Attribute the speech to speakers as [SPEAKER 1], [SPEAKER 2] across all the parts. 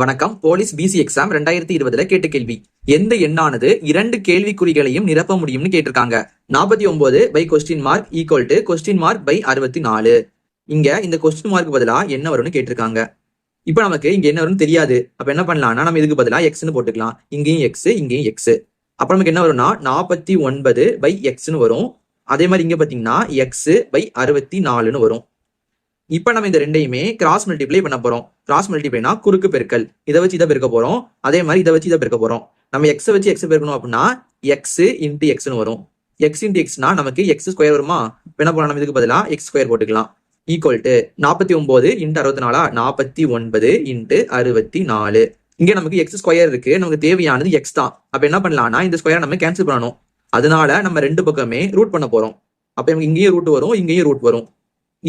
[SPEAKER 1] வணக்கம். Police PC exam 2020 கேட்ட கேள்வி. எந்த எண்ணானது 2 கேள்விக்குறிகளையும் நிரப்ப முடியும்னு கேட்டிருக்காங்க. 49 by question mark equal to question mark by 64. இங்க இந்த கொஸ்டின் மார்க் பதிலா என்ன வரும்னு கேட்டிருக்காங்க. இப்ப நமக்கு இங்க என்ன வரும்னு தெரியாது. அப்ப என்ன பண்ணலாம்னா நம்ம இதுக்கு பதிலா எக்ஸ்ன்னு போட்டுக்கலாம். இங்கேயும் எக்ஸ், இங்கேயும் எக்ஸ். அப்ப நமக்கு என்ன வரும்னா 49 பை எக்ஸ்ன்னு வரும். அதே மாதிரி இங்க பாத்தீங்கன்னா எக்ஸ் பை 64ன்னு வரும். இப்ப நம்ம இந்த ரெண்டையுமே கிராஸ் மல்டிப்ளை பண்ண போறோம். கிராஸ் மல்டிப்ளைனா குறுக்கு பெருக்கல். இதை வச்சு இதை பெருக்க போறோம். அதே மாதிரி இதை வச்சு இதை பெருக்க போறோம். நம்ம எக்ஸ் வச்சு எக்ஸ் பெருக்கணும் அப்படின்னா எக்ஸ் இன்ட்டு எக்ஸ்னு வரும். எக்ஸ் இன்ட்டு எக்ஸ்னா நமக்கு எக்ஸ் ஸ்கொயர் வருமா? என்ன பண்ணலாம், நம்ம இதுக்கு பதிலா எக்ஸ் ஸ்கொயர் போட்டுக்கலாம். Equal to 49 into 64 49 into 64. இங்க நமக்கு எக்ஸ் ஸ்கொயர் இருக்கு. நமக்கு தேவையானது எக்ஸ் தான். அப்ப என்ன பண்ணலாம்னா இந்த ஸ்கொயரை நம்ம கேன்சல் பண்ணணும். அதனால நம்ம ரெண்டு பக்கமே ரூட் பண்ண போறோம். அப்ப நமக்கு இங்கேயும் ரூட் வரும், இங்கேயும் ரூட் வரும்.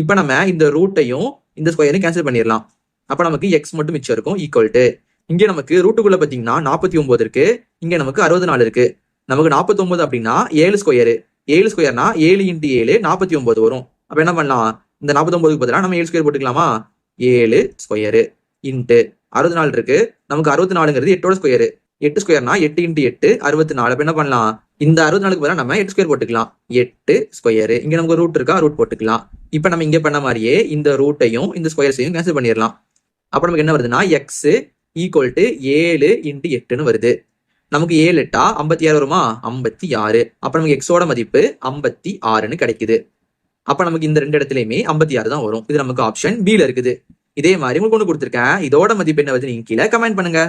[SPEAKER 1] இப்ப நம்ம இந்த ரூட்டையும் இந்த ஸ்கொயரையும் கேன்சல் பண்ணிடலாம். அப்ப நமக்கு எக்ஸ் மட்டும் மிச்சம் இருக்கும். ஈக்குவல் டு இங்க நமக்கு ரூட்டுக்குள்ள பாத்தீங்கன்னா 49 இருக்கு, இங்க நமக்கு 64 இருக்கு. நமக்கு 49 அப்படின்னா 7 ஸ்கொயரு. 7 ஸ்கொயர்னா 7 இன்ட்டு 7 49 வரும். அப்ப என்ன பண்ணலாம், இந்த 49க்கு பதிலாக நம்ம 7 ஸ்கொயர் போட்டுக்கலாமா? 7 ஸ்கொயரு இன்ட்டு 64 இருக்கு. நமக்கு 64ங்கிறது 8ஓட ஸ்கொயரு. 8 ஸ்கொயர்னா 8 இன்ட்டு 8 64. அப்ப என்ன பண்ணலாம், இந்த 64க்கு பதிலாக நம்ம 8 ஸ்கொயர் போட்டுக்கலாம். 8 ஸ்கொயரு. இங்க நமக்கு ரூட் இருக்கா, ரூட் போட்டுக்கலாம். இப்ப நம்ம இங்க பண்ண மாதிரியே இந்த ரூட்டையும் இந்த ஸ்கொயர்ஸையும் கேன்சல் பண்ணிடலாம். அப்ப நமக்கு என்ன வருதுன்னா எக்ஸ் ஈக்குவல் டு 7 இன்ட்டு 8ன்னு வருது. நமக்கு 7 8 56 வருமா? 56. அப்ப நமக்கு எக்ஸோட மதிப்பு 56ன்னு கிடைக்குது. அப்ப நமக்கு இந்த ரெண்டு இடத்துலயுமே 56 தான் வரும். இது நமக்கு ஆப்ஷன் பில இருக்குது. இதே மாதிரி உங்களுக்கு ஒன்று கொடுத்துருக்கேன். இதோட மதிப்பு என்ன வருது நீங்க கீழே கமெண்ட் பண்ணுங்க.